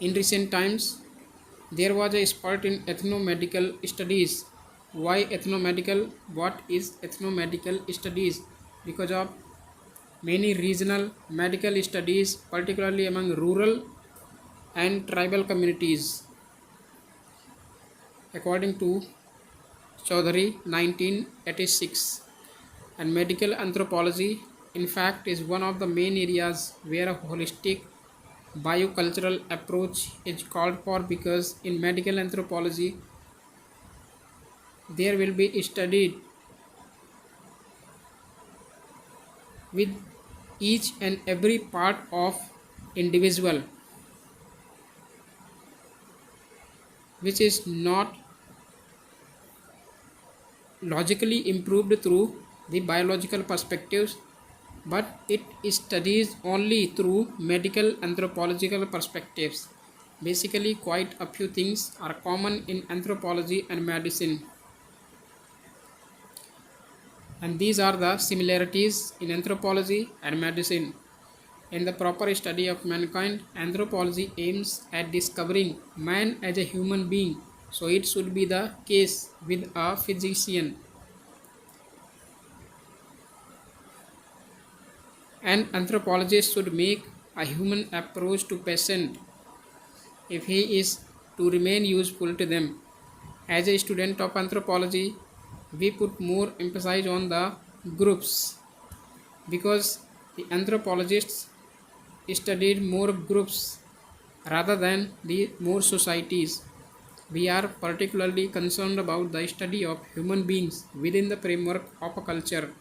In recent times, there was a spurt in ethnomedical studies. Why ethnomedical? What is ethnomedical studies? Because of many regional medical studies, particularly among rural and tribal communities. According to Chaudhary 1986, and medical anthropology, in fact, is one of the main areas where a holistic biocultural approach is called for, because in medical anthropology there will be studied with each and every part of individual which is not logically improved through the biological perspectives, but it studies only through medical anthropological perspectives. Basically, quite a few things are common in anthropology and medicine, and these are the similarities in anthropology and medicine. In the proper study of mankind, anthropology aims at discovering man as a human being, so it should be the case with a physician. An anthropologist should make a human approach to patient if he is to remain useful to them. As a student of anthropology, we put more emphasis on the groups, because the anthropologists studied more groups rather than the more societies. We are particularly concerned about the study of human beings within the framework of a culture.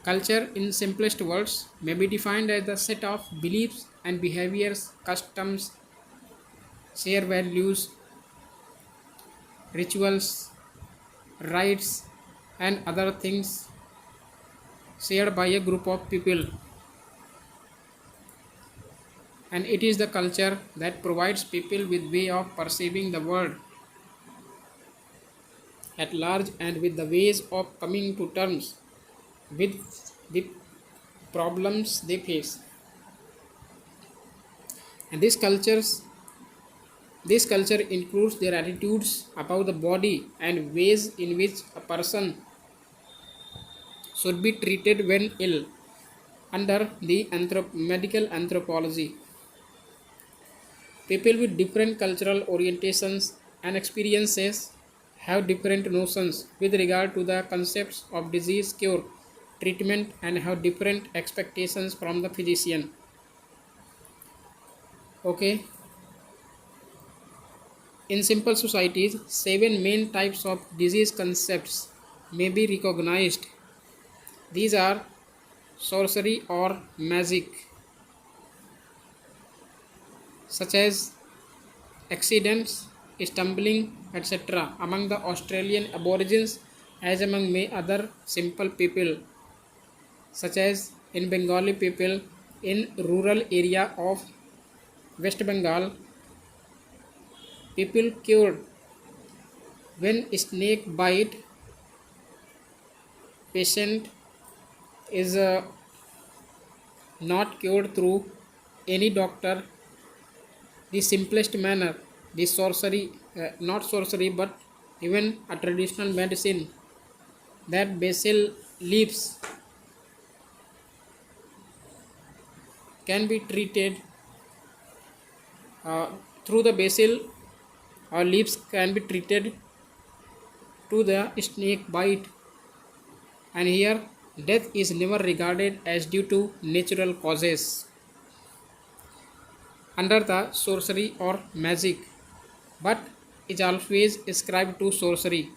Culture, in simplest words, may be defined as the set of beliefs and behaviors, customs, shared values, rituals, rites, and other things shared by a group of people. And it is the culture that provides people with way of perceiving the world at large and with the ways of coming to terms with the problems they face. And this culture includes their attitudes about the body and ways in which a person should be treated when ill under the medical anthropology. People with different cultural orientations and experiences have different notions with regard to the concepts of disease cure, treatment, and have different expectations from the physician. Okay, in simple societies, seven main types of disease concepts may be recognized. These are sorcery or magic, such as accidents, stumbling, etc. among the Australian Aborigines, as among many other simple people, such as in Bengali people in rural area of West Bengal, people cured when snake bite patient is not cured through any doctor. The simplest manner, the sorcery, not sorcery but even a traditional medicine, that basil leaves can be treated through the basil or leaves can be treated to the snake bite, and here death is never regarded as due to natural causes under the sorcery or magic, but is always ascribed to sorcery.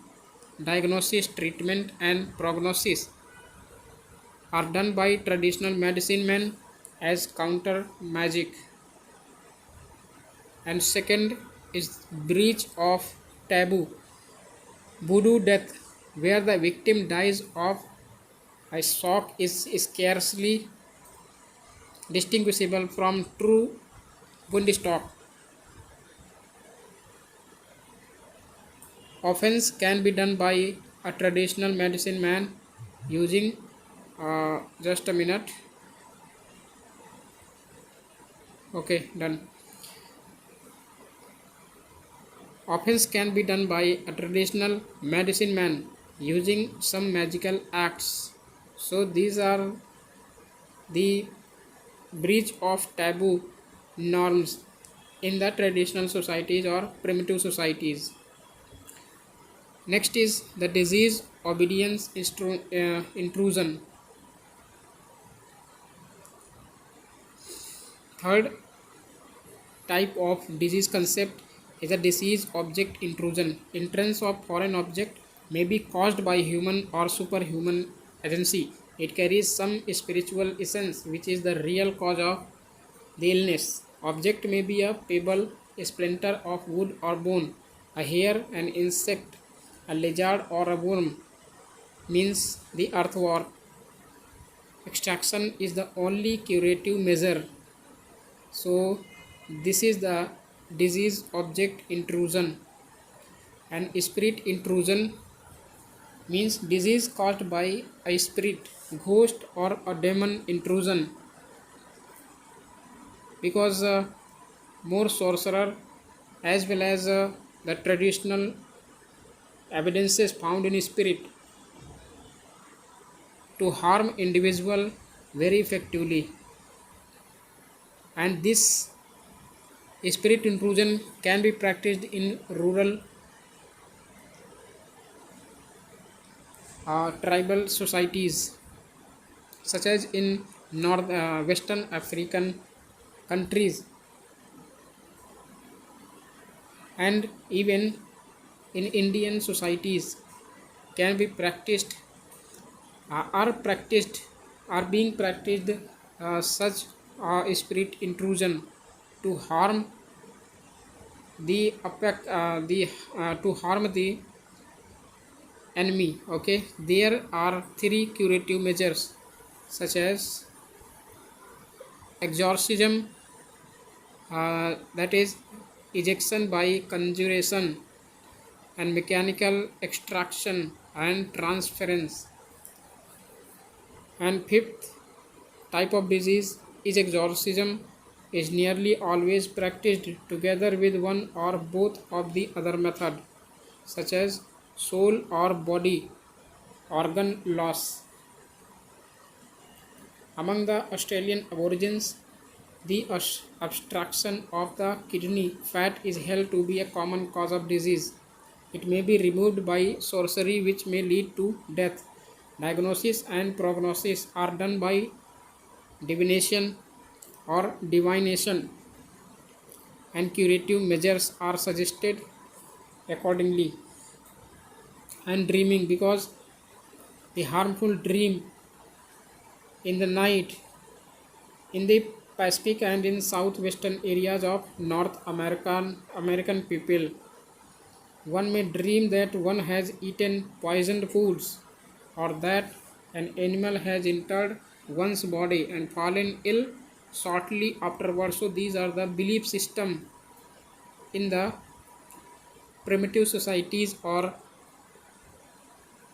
Diagnosis, treatment, and prognosis are done by traditional medicine men as counter magic. And second is breach of taboo, voodoo death, where the victim dies of a shock is scarcely distinguishable from true wound. Offense can be done by a traditional medicine man using just a minute. Okay, done. Offense can be done by a traditional medicine man using some magical acts. So these are the breach of taboo norms in the traditional societies or primitive societies. Next is the disease obedience intrusion. Third type of disease concept is a disease object intrusion. Entrance of foreign object may be caused by human or superhuman agency. It carries some spiritual essence which is the real cause of the illness. Object may be a pebble, a splinter of wood or bone, a hair, an insect, a lizard or a worm, means the earthworm. Extraction is the only curative measure. So this is the disease object intrusion. And spirit intrusion means disease caused by a spirit, ghost or a demon intrusion, because more sorcerer as well as the traditional evidences found in spirit to harm individual very effectively, and this spirit intrusion can be practiced in rural tribal societies such as in north western African countries, and even in Indian societies can be practiced, are being practiced such spirit intrusion to harm to harm the enemy. Okay, there are three curative measures such as exorcism, that is ejection by conjuration, and mechanical extraction and transference. And fifth type of disease is exorcism, is nearly always practiced together with one or both of the other method, such as soul or body organ loss. Among the Australian Aborigines, the obstruction of the kidney fat is held to be a common cause of disease. It may be removed by surgery, which may lead to death. Diagnosis and prognosis are done by divination or divination, and curative measures are suggested accordingly. And dreaming, because the harmful dream in the night in the Pacific and in southwestern areas of North American people, one may dream that one has eaten poisoned foods, or that an animal has entered one's body and fallen ill shortly afterwards. So these are the belief system in the primitive societies or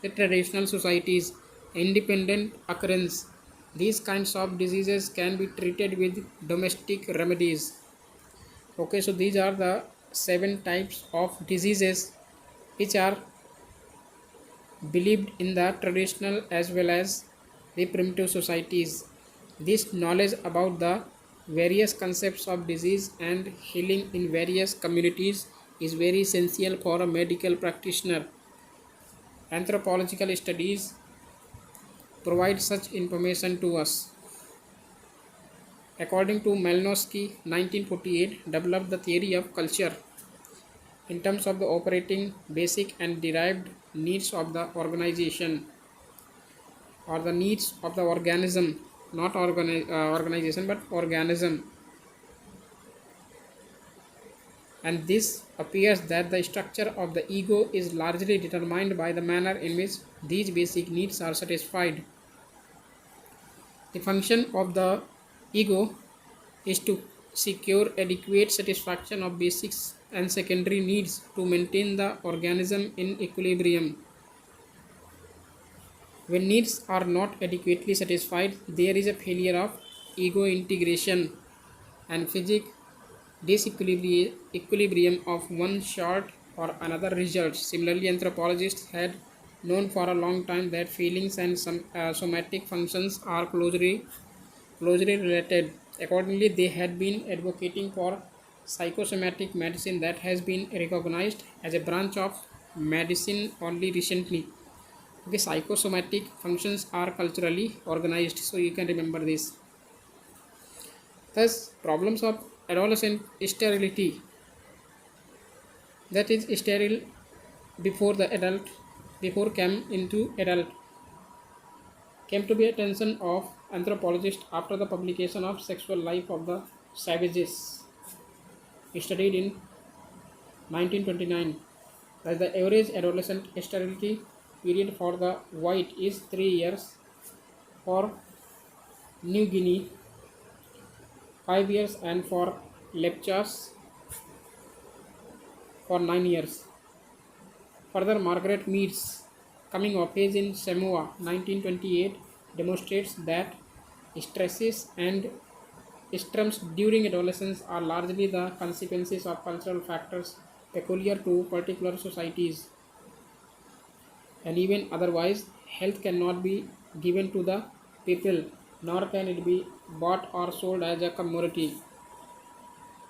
the traditional societies. Independent occurrence. These kinds of diseases can be treated with domestic remedies. Okay, so these are the 7 types of diseases which are believed in the traditional as well as the primitive societies. This knowledge about the various concepts of disease and healing in various communities is very essential for a medical practitioner. Anthropological studies provide such information to us. According to Malinowski, 1948 developed the theory of culture in terms of the operating basic and derived needs of the organization, or the needs of the organism, not organization but organism. And this appears that the structure of the ego is largely determined by the manner in which these basic needs are satisfied. The function of the ego is to secure adequate satisfaction of basic and secondary needs to maintain the organism in equilibrium. When needs are not adequately satisfied, there is a failure of ego integration and physical disequilibrium of one sort or another results. Similarly, anthropologists had known for a long time that feelings and some somatic functions are closely related. Accordingly, they had been advocating for psychosomatic medicine that has been recognized as a branch of medicine only recently. Okay, psychosomatic functions are culturally organized, so you can remember this. Thus, problems of adolescent sterility, that is sterile before the adult, before came into adult, came to be attention of anthropologists after the publication of Sexual Life of the Savages, studied in 1929. That the average adolescent sterility period for the white is 3 years, for New Guinea 5 years, and for lepchas for 9 years. Further, Margaret Mead's Coming of Age in Samoa 1928 demonstrates that stresses and strums during adolescence are largely the consequences of cultural factors peculiar to particular societies, and even otherwise, health cannot be given to the people, nor can it be bought or sold as a commodity.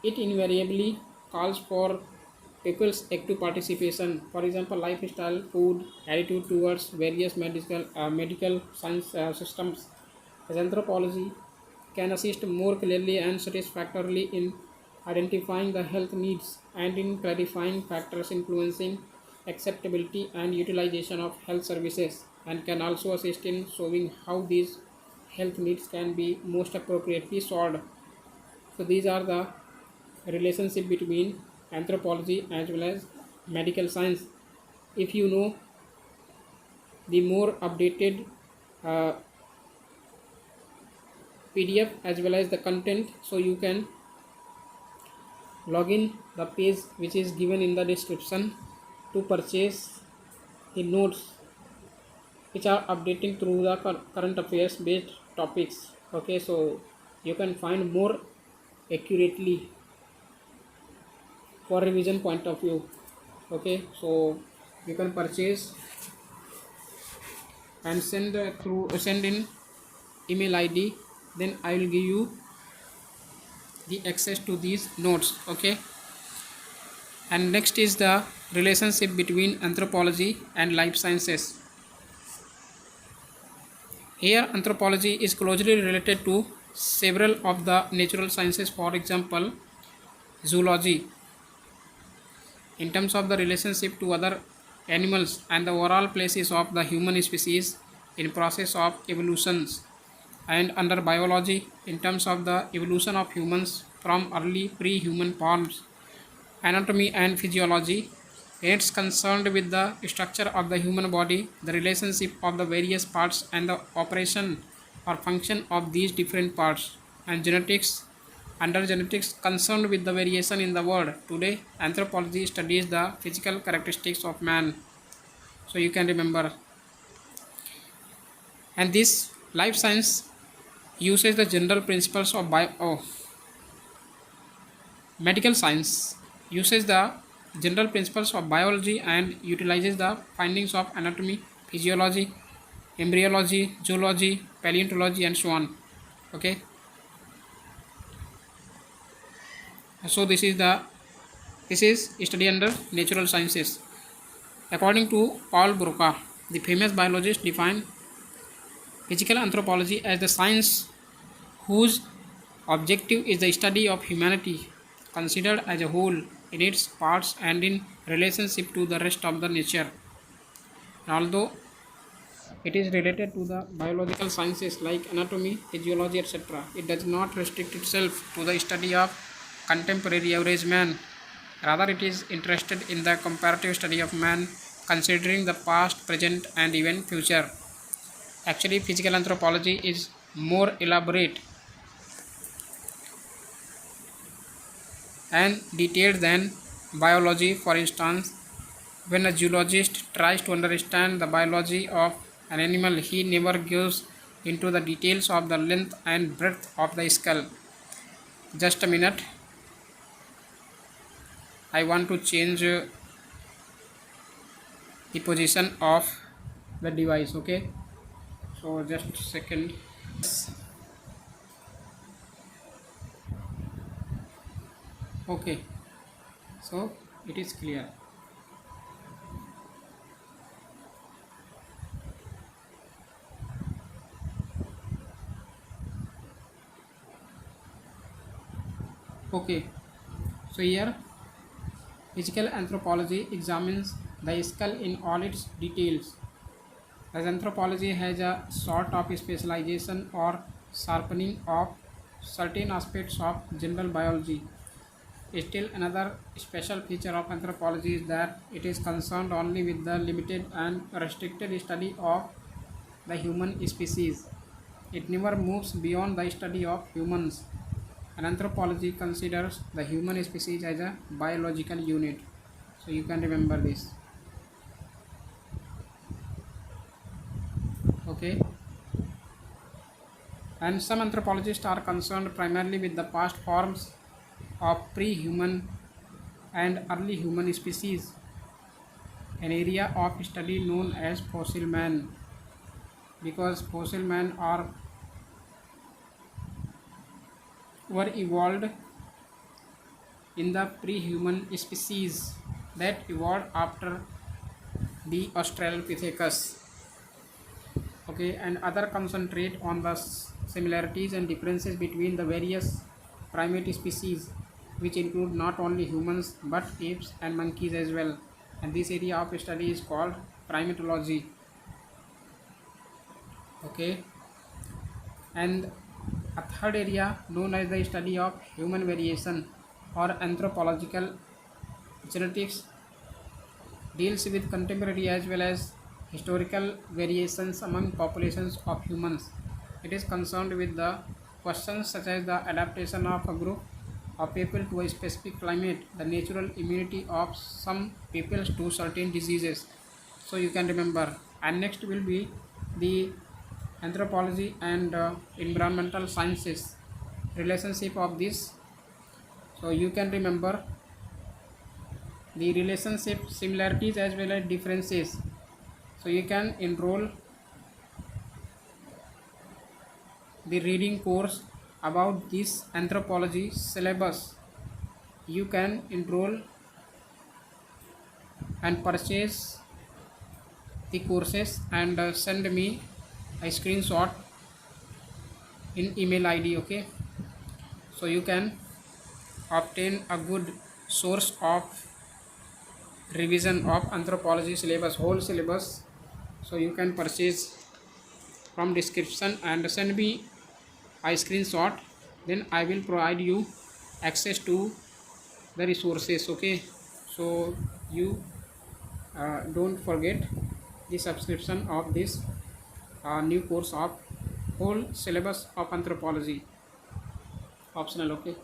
It invariably calls for people's active participation. For example, lifestyle, food, attitude towards various medical science systems. As anthropology can assist more clearly and satisfactorily in identifying the health needs and in clarifying factors influencing acceptability and utilization of health services, and can also assist in showing how these health needs can be most appropriately solved. So these are the relationship between anthropology as well as medical science. If you know the more updated uh, PDF as well as the content, so you can log in the page which is given in the description to purchase the notes which are updating through the current affairs based topics. Okay, so you can find more accurately for revision point of view. Okay, so you can purchase and send in email ID then I will give you the access to these notes. Okay, and next is the relationship between anthropology and life sciences. Here anthropology is closely related to several of the natural sciences, for example zoology, in terms of the relationship to other animals and the overall places of the human species in process of evolutions, and under biology in terms of the evolution of humans from early pre-human forms, anatomy and physiology. It's concerned with the structure of the human body, the relationship of the various parts and the operation or function of these different parts, and genetics. Under genetics, concerned with the variation in the world. Today, anthropology studies the physical characteristics of man. So you can remember. And this life science uses the general principles of medical science uses the general principles of biology and utilizes the findings of anatomy, physiology, embryology, zoology, paleontology, and so on. Okay, so this is study under natural sciences. According to Paul Broca, the famous biologist, defined physical anthropology as the science whose objective is the study of humanity considered as a whole in its parts and in relationship to the rest of the nature. And although it is related to the biological sciences like anatomy, physiology, etc., it does not restrict itself to the study of contemporary average man. Rather, it is interested in the comparative study of man, considering the past, present, and even future. Actually, physical anthropology is more elaborate and detailed than biology. For instance, when a zoologist tries to understand the biology of an animal, he never goes into the details of the length and breadth of the skull. Just a minute, I want to change the position of the device. Okay, so just a second. Okay, so it is clear. Okay, so here physical anthropology examines the skull in all its details. As anthropology has a sort of specialization or sharpening of certain aspects of general biology, still another special feature of anthropology is that it is concerned only with the limited and restricted study of the human species. It never moves beyond the study of humans. And anthropology considers the human species as a biological unit. So you can remember this. Okay. And some anthropologists are concerned primarily with the past forms of pre-human and early human species, an area of study known as fossil man, because fossil man were evolved in the pre-human species that evolved after the Australopithecus. Okay, and other concentrate on the similarities and differences between the various primate species, which include not only humans but apes and monkeys as well. And this area of study is called primatology. Okay, and a third area known as the study of human variation or anthropological genetics deals with contemporary as well as historical variations among populations of humans. It is concerned with the questions such as the adaptation of a group of people to a specific climate, the natural immunity of some peoples to certain diseases. So you can remember. And next will be the anthropology and environmental sciences relationship of this. So you can remember the relationship similarities as well as differences. So you can enroll the reading course about this anthropology syllabus. You can enroll and purchase the courses and send me a screenshot in email id. Okay, so you can obtain a good source of revision of anthropology syllabus, whole syllabus. So you can purchase from description and send me a screenshot, then I will provide you access to the resources. Okay, so you don't forget the subscription of this new course of whole syllabus of anthropology optional. Okay,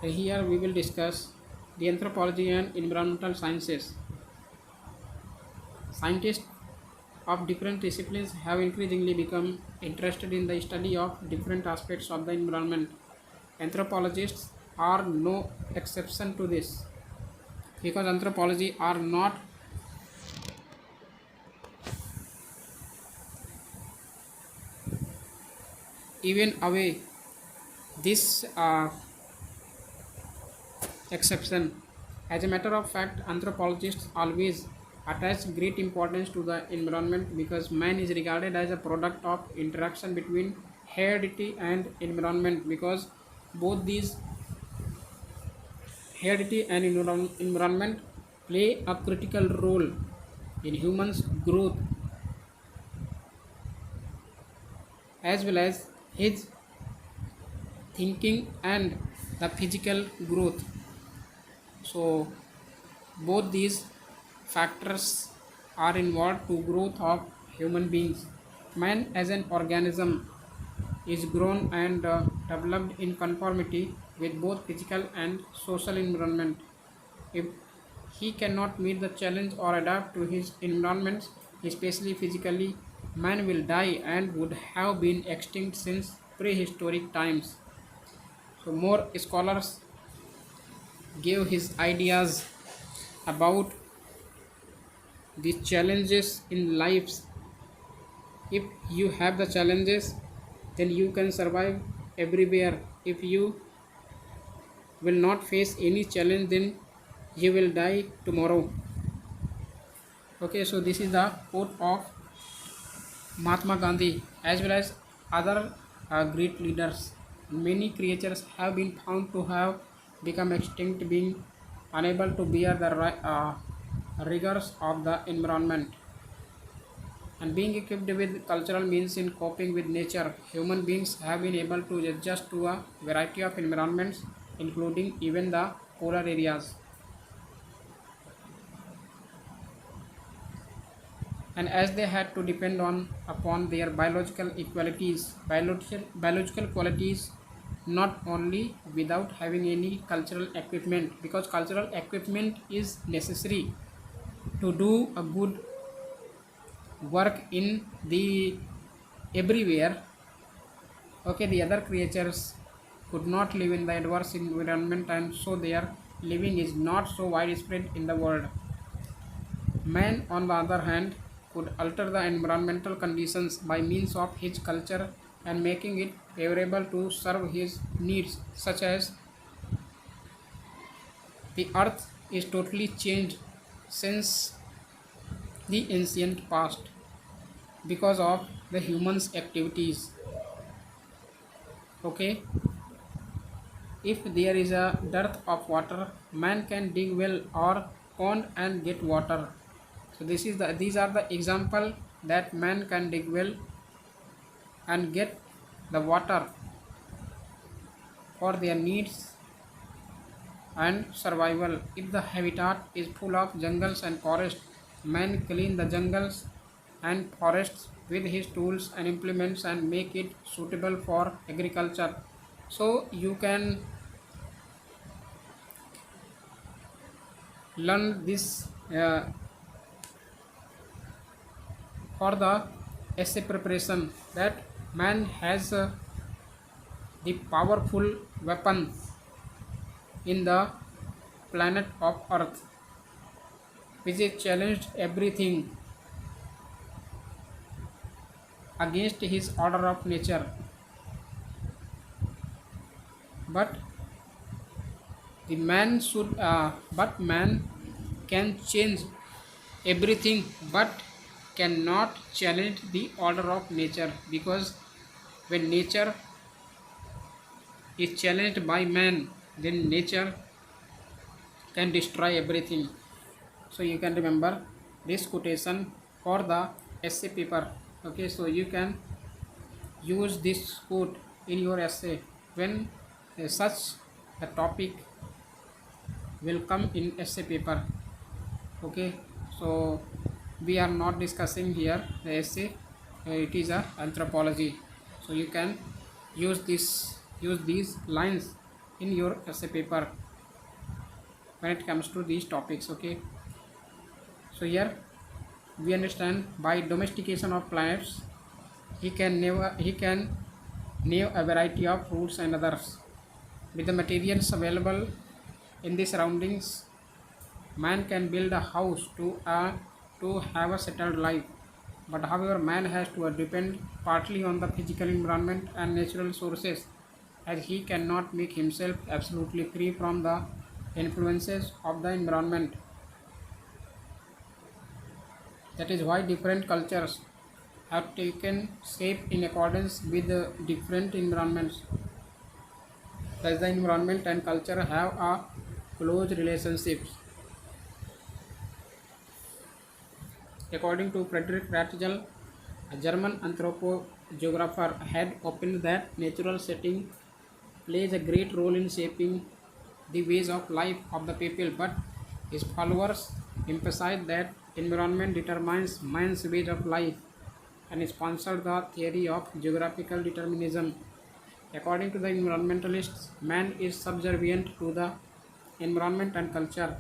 here we will discuss the anthropology and environmental sciences. Scientists of different disciplines have increasingly become interested in the study of different aspects of the environment. Anthropologists are no exception to this, because anthropology are not even away this exception. As a matter of fact, anthropologists always attach great importance to the environment, because man is regarded as a product of interaction between heredity and environment, because both these heredity and environment play a critical role in humans' growth as well as his thinking and the physical growth. So both these factors are involved to growth of human beings. Man as an organism is grown and developed in conformity with both physical and social environment. If he cannot meet the challenge or adapt to his environments, especially physically, man will die and would have been extinct since prehistoric times. So more scholars gave his ideas about the challenges in lives. If you have the challenges, then you can survive everywhere. If you will not face any challenge, then you will die tomorrow. Okay, so this is the quote of Mahatma Gandhi as well as other great leaders. Many creatures have been found to have become extinct, being unable to bear the rigors of the environment. And being equipped with cultural means in coping with nature, human beings have been able to adjust to a variety of environments, including even the polar areas. And as they had to depend on upon their biological qualities, not only without having any cultural equipment, because cultural equipment is necessary to do a good work in the everywhere. Okay, the other creatures could not live in the adverse environment, and so their living is not so widespread in the world. Man, on the other hand, could alter the environmental conditions by means of his culture and making it favorable to serve his needs, such as the earth is totally changed since the ancient past because of the humans' activities. Okay, if there is a dearth of water, man can dig well or pond and get water. So these are the example that man can dig well and get the water for their needs and survival. If the habitat is full of jungles and forests, man clean the jungles and forests with his tools and implements and make it suitable for agriculture. So you can learn this for the essay preparation, that man has the powerful weapon in the planet of earth, which is challenged everything against his order of nature. but the man should but man can change everything but cannot challenge the order of nature, because when nature is challenged by man, then nature can destroy everything. So you can remember this quotation for the essay paper. Okay, so you can use this quote in your essay when such a topic will come in essay paper. Okay, so we are not discussing here the essay, it is a anthropology. So you can use these lines in your essay paper when it comes to these topics. Okay, so here we understand by domestication of plants he can name a variety of fruits and others. With the materials available in the surroundings, man can build a house to have a settled life. But however, man has to depend partly on the physical environment and natural sources, as he cannot make himself absolutely free from the influences of the environment. That is why different cultures have taken shape in accordance with the different environments. Thus, the environment and culture have a close relationships. According to Frederick Ratzel, a German anthropogeographer, had opined that natural setting plays a great role in shaping the ways of life of the people, but his followers emphasized that environment determines man's ways of life and sponsored the theory of geographical determinism. According to the environmentalists, man is subservient to the environment and culture.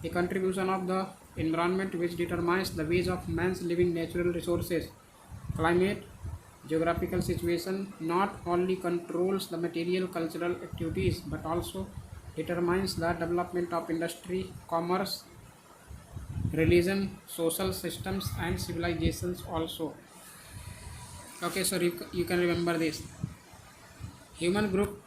The contribution of the environment, which determines the ways of man's living, natural resources, climate, geographical situation, not only controls the material cultural activities but also determines the development of industry, commerce, religion, social systems and civilizations also. Okay, so you can remember this. Human group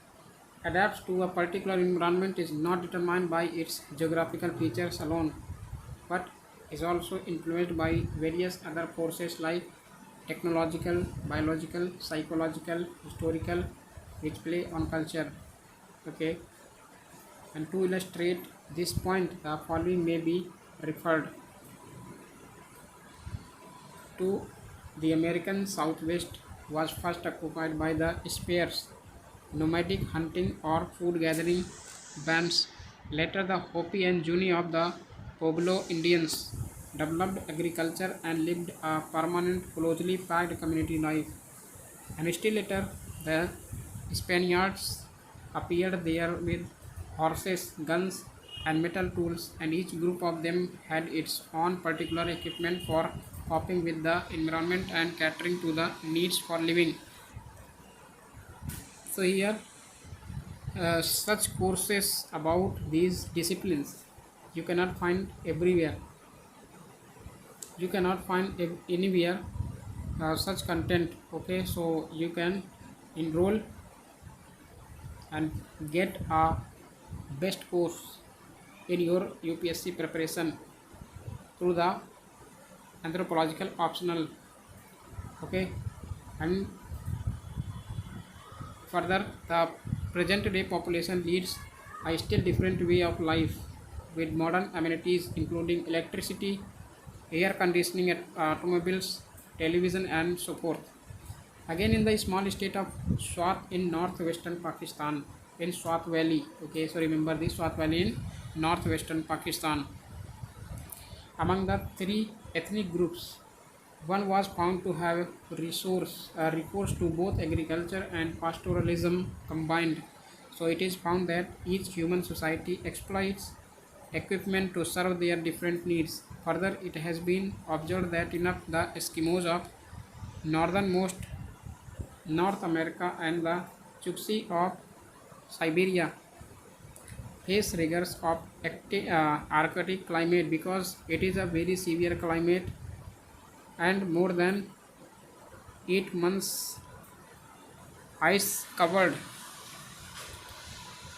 adapts to a particular environment is not determined by its geographical features alone, but is also influenced by various other forces like technological, biological, psychological, historical, which play on culture. Okay, and to illustrate this point, the following may be referred to. The American Southwest was first occupied by the Spears, nomadic hunting or food gathering bands. Later, the Hopi and Zuni of the Pueblo Indians developed agriculture and lived a permanent, closely packed community life. And still later, the Spaniards appeared there with horses, guns, and metal tools, and each group of them had its own particular equipment for coping with the environment and catering to the needs for living. So here, such courses about these disciplines you cannot find everywhere. You cannot find anywhere such content. Okay, so you can enroll and get a best course in your UPSC preparation through the anthropological optional. Okay, and further, the present day population leads a still different way of life with modern amenities including electricity, air conditioning at automobiles, television, and so forth. Again, in the small state of Swat in northwestern Pakistan, in Swat Valley. Okay, so remember this Swat Valley in northwestern Pakistan. Among the three ethnic groups, one was found to have recourse to both agriculture and pastoralism combined. So it is found that each human society exploits equipment to serve their different needs. Further, it has been observed that enough the Eskimos of northernmost North America and the Chukchi of Siberia face rigors of Arctic climate, because it is a very severe climate and more than 8 months ice covered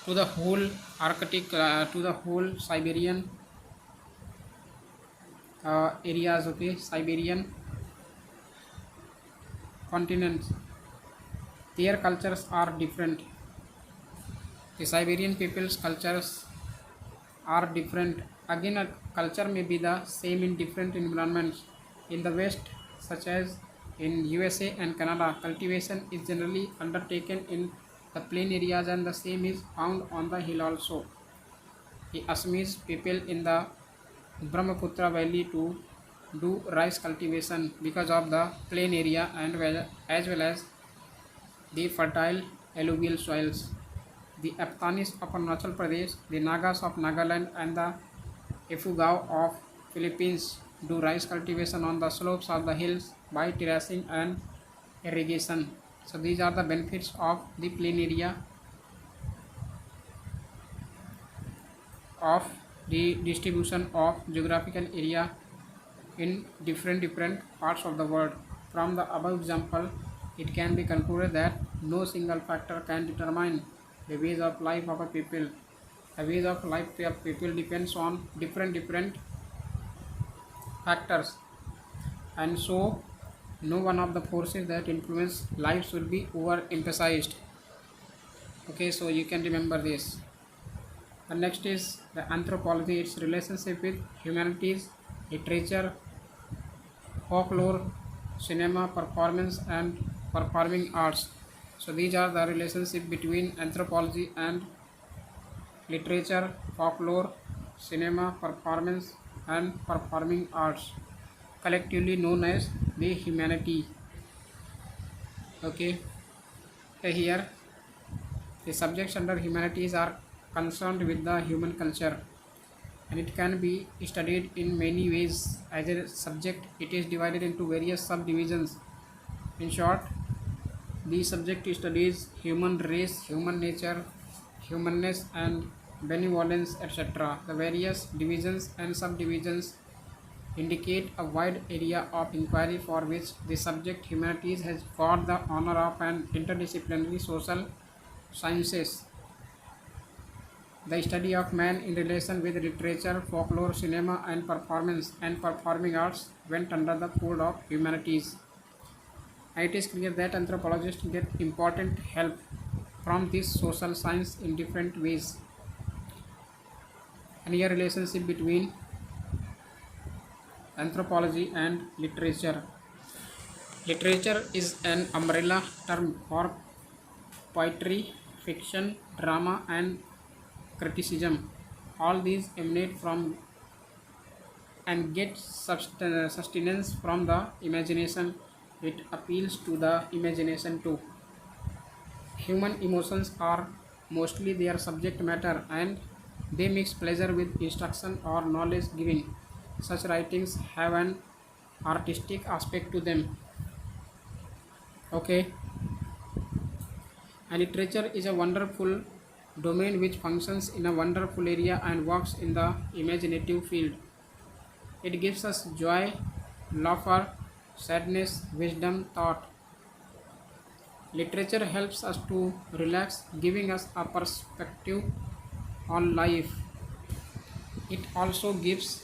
to the whole Arctic, to the whole Siberian areas. Okay, Siberian continents, their cultures are different. The Siberian people's cultures are different. Again, a culture may be the same in different environments. In the West, such as in USA and Canada, cultivation is generally undertaken in the plain areas, and the same is found on the hill also. The Assamese people in the Brahmaputra Valley to do rice cultivation because of the plain area and as well as the fertile alluvial soils. The Aptanis of Arunachal Pradesh, the Nagas of Nagaland, and the Ifugao of Philippines do rice cultivation on the slopes of the hills by terracing and irrigation. So these are the benefits of the plain area of the distribution of geographical area in different parts of the world. From the above example, it can be concluded that no single factor can determine the ways of life of a people. The ways of life of people depends on different factors, and so no one of the forces that influence lives will be overemphasized. Okay, so you can remember this. The next is the anthropology, its relationship with humanities, literature, folklore, cinema, performance, and performing arts. So these are the relationship between anthropology and literature, folklore, cinema, performance, and performing arts, collectively known as the humanity. Okay, here the subjects under humanities are concerned with the human culture, and it can be studied in many ways. As a subject, it is divided into various subdivisions. In short, the subject studies human race, human nature, humanness, and benevolence, etc. The various divisions and subdivisions indicate a wide area of inquiry for which the subject humanities has got the honor of an interdisciplinary social sciences. The study of man in relation with literature, folklore, cinema, and performance and performing arts went under the code of humanities. It is clear that anthropologists get important help from this social science in different ways. And here relationship between anthropology and literature. Literature is an umbrella term for poetry, fiction, drama, and criticism. All these emanate from and get sustenance from the imagination. It appeals to the imagination too. Human emotions are mostly their subject matter, and they mix pleasure with instruction or knowledge giving. Such writings have an artistic aspect to them. Okay, and literature is a wonderful domain which functions in a wonderful area and works in the imaginative field. It gives us joy, laughter, sadness, wisdom, thought. Literature helps us to relax, giving us a perspective on life. It also gives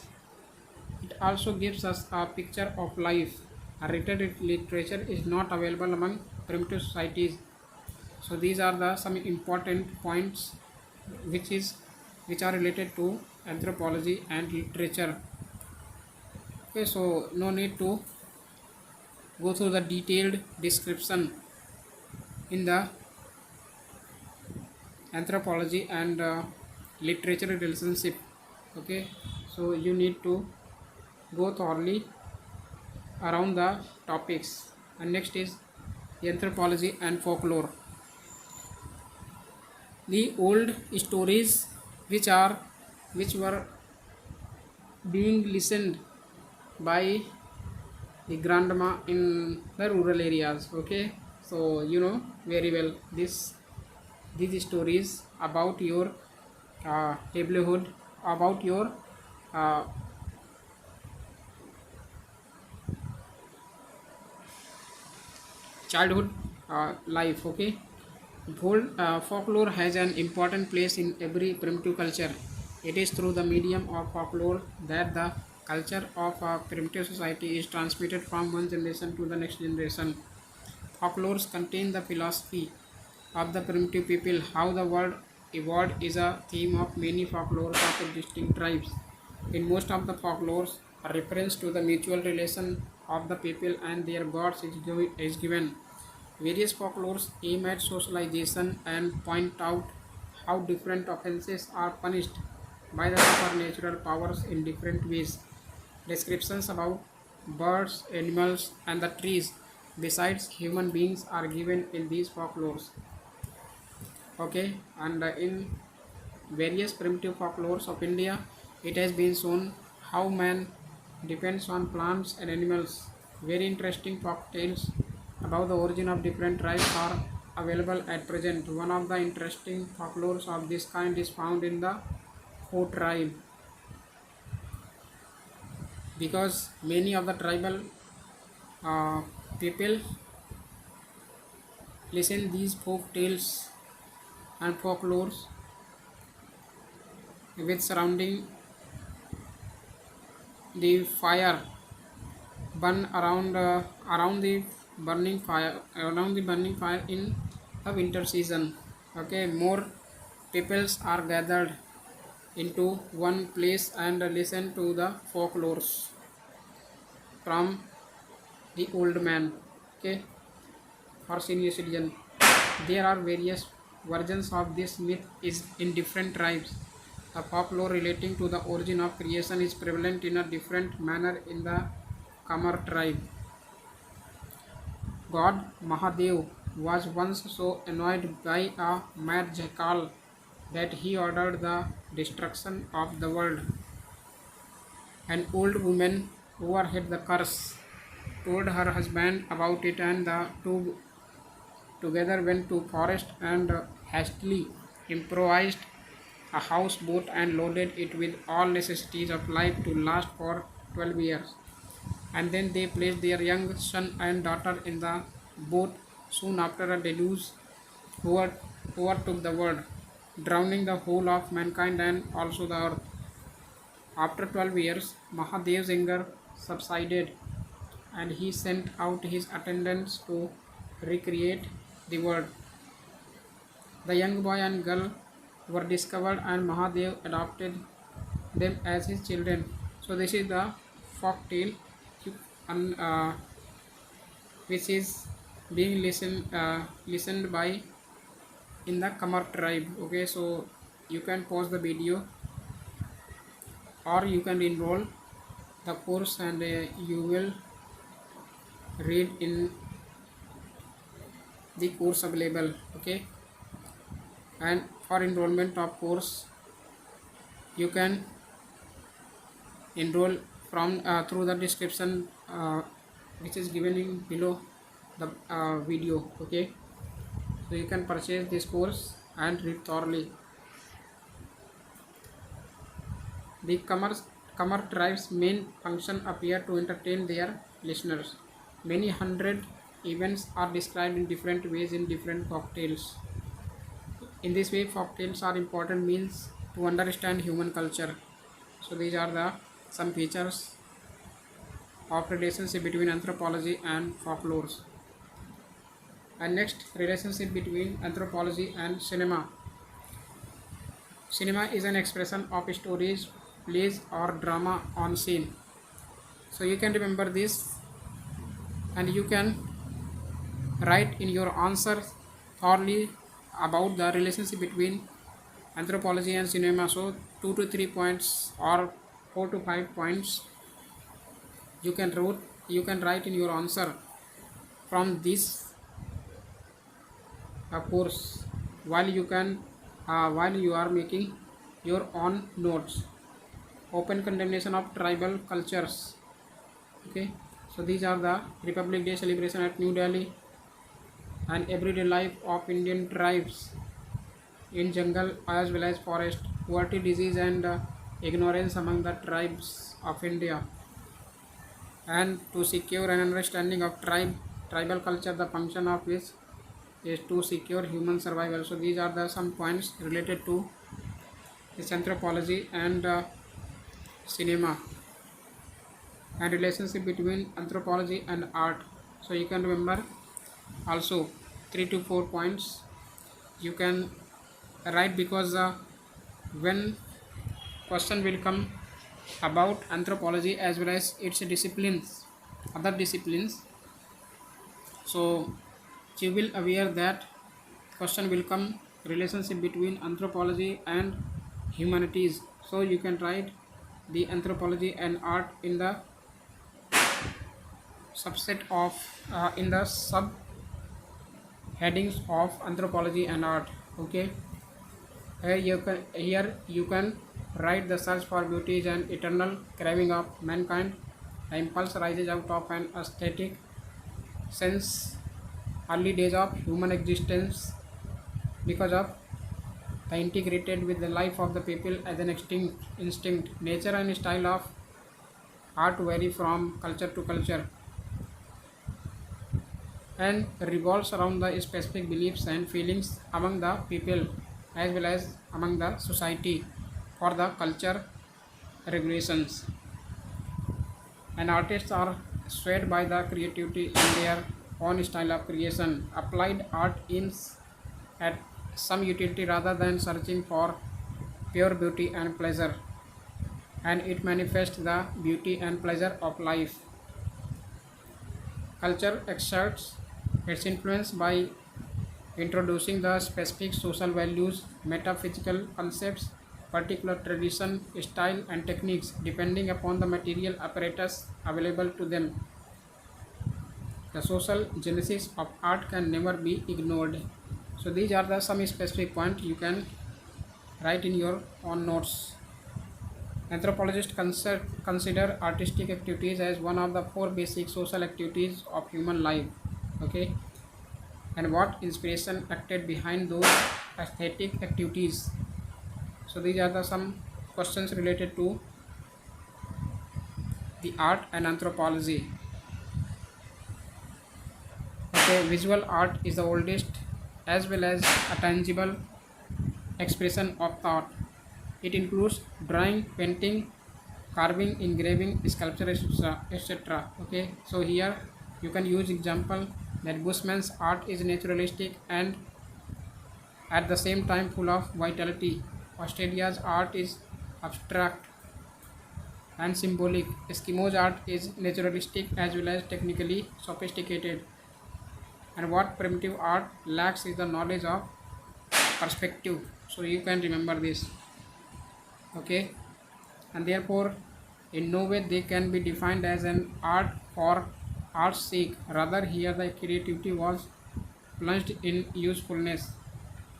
us a picture of life. A written literature is not available among primitive societies. So these are the some important points which are related to anthropology and literature. Okay, so no need to go through the detailed description in the anthropology and literature relationship. Okay, so you need to go thoroughly around the topics. And next is the anthropology and folklore. The old stories which were being listened by the grandma in the rural areas. Okay, so you know very well these stories about your livelihood, about your uh, childhood life. Okay, Folklore has an important place in every primitive culture. It is through the medium of folklore that the culture of a primitive society is transmitted from one generation to the next generation. Folklores contain the philosophy of the primitive people. How the world evolved is a theme of many folklores of existing tribes. In most of the folklores, a reference to the mutual relation of the people and their gods is given. Various folklores aim at socialization and point out how different offenses are punished by the supernatural powers in different ways. Descriptions about birds, animals, and the trees, besides human beings, are given in these folklores. Okay, and in various primitive folklores of India, it has been shown how man depends on plants and animals. Very interesting folk tales about the origin of different tribes are available at present. One of the interesting folklores of this kind is found in the Ho tribe, because many of the tribal uh, people listen these folk tales and folklores with surrounding the fire burn around the burning fire in the winter season. Okay, more peoples are gathered into one place and listen to the folklores from the old man, okay, or senior citizen. There are various versions of this myth is in different tribes. The folklore relating to the origin of creation is prevalent in a different manner in the Kamar tribe. God Mahadev was once so annoyed by a mad jackal that he ordered the destruction of the world. An old woman overheard the curse, told her husband about it, and the two together went to forest and hastily improvised a houseboat and loaded it with all necessities of life to last for 12 years. And then they placed their young son and daughter in the boat. Soon after, a deluge overtook the world, drowning the whole of mankind and also the earth. After 12 years, Mahadev's anger subsided and he sent out his attendants to recreate the world. The young boy and girl were discovered and Mahadev adopted them as his children. So this is the folk tale which is being listened by in the Kamar tribe. Okay, so you can pause the video or you can enroll the course and you will read in the course available. Okay, and for enrollment of course you can enroll from through the description which is given in below the video. Okay, so you can purchase this course and read thoroughly. The Kamar tribe's main function appear to entertain their listeners. Many hundred events are described in different ways in different folktales. In this way, folktales are important means to understand human culture. So these are the some features of relationship between anthropology and folklores. And next, relationship between anthropology and cinema. Cinema is an expression of stories, plays or drama on scene. So you can remember this and you can write in your answer thoroughly about the relationship between anthropology and cinema. So 2 to 3 points or 4 to 5 points you can write in your answer from this course while you are making your own notes. Open condemnation of tribal cultures. Okay, so these are the Republic Day celebration at New Delhi and everyday life of Indian tribes in jungle as well as forest, poverty, disease and ignorance among the tribes of India. And to secure an understanding of tribal culture, the function of which is to secure human survival. So these are the some points related to this anthropology and cinema and relationship between anthropology and art. So you can remember also 3 to 4 points you can write, because when question will come about anthropology as well as its disciplines, other disciplines, so you will aware that question will come relationship between anthropology and humanities. So you can write the anthropology and art in the subset of in the sub headings of anthropology and art. Okay, here you can write the search for beauty is an eternal craving of mankind. The impulse rises out of an aesthetic since early days of human existence because of the integrated with the life of the people as an extinct instinct. Nature and style of art vary from culture to culture and revolves around the specific beliefs and feelings among the people as well as among the society for the culture regulations. And artists are swayed by the creativity in their own style of creation. Applied art aims at some utility rather than searching for pure beauty and pleasure, and it manifests the beauty and pleasure of life. Culture exerts its influence by introducing the specific social values, metaphysical concepts, particular tradition, style, and techniques depending upon the material apparatus available to them. The social genesis of art can never be ignored. So these are the some specific points you can write in your own notes. Anthropologists consider artistic activities as one of the four basic social activities of human life. Okay, and what inspiration acted behind those aesthetic activities. So these are the some questions related to the art and anthropology. Okay, visual art is the oldest as well as a tangible expression of thought. It includes drawing, painting, carving, engraving, sculpture, etc. Okay, so here you can use example that Bushman's art is naturalistic and at the same time full of vitality. Australia's art is abstract and symbolic. Eskimo's art is naturalistic as well as technically sophisticated. And what primitive art lacks is the knowledge of perspective. So you can remember this. Okay, and therefore in no way they can be defined as an art for art's sake. Rather, here the creativity was plunged in usefulness.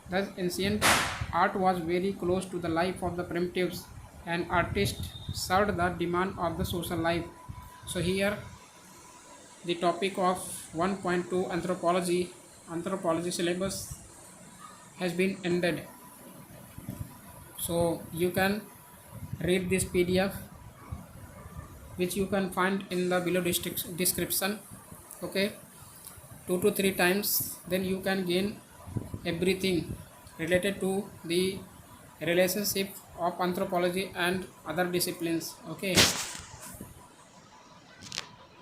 Thus, ancient art was very close to the life of the primitives, and artists served the demand of the social life. So here the topic of 1.2 anthropology syllabus has been ended. So you can read this PDF which you can find in the below description. Okay, 2 to 3 times, then you can gain everything related to the relationship of anthropology and other disciplines. Okay,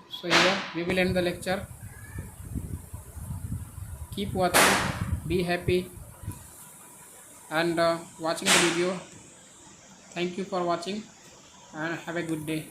so here we will end the lecture. Keep watching, be happy, and watching the video. Thank you for watching and have a good day.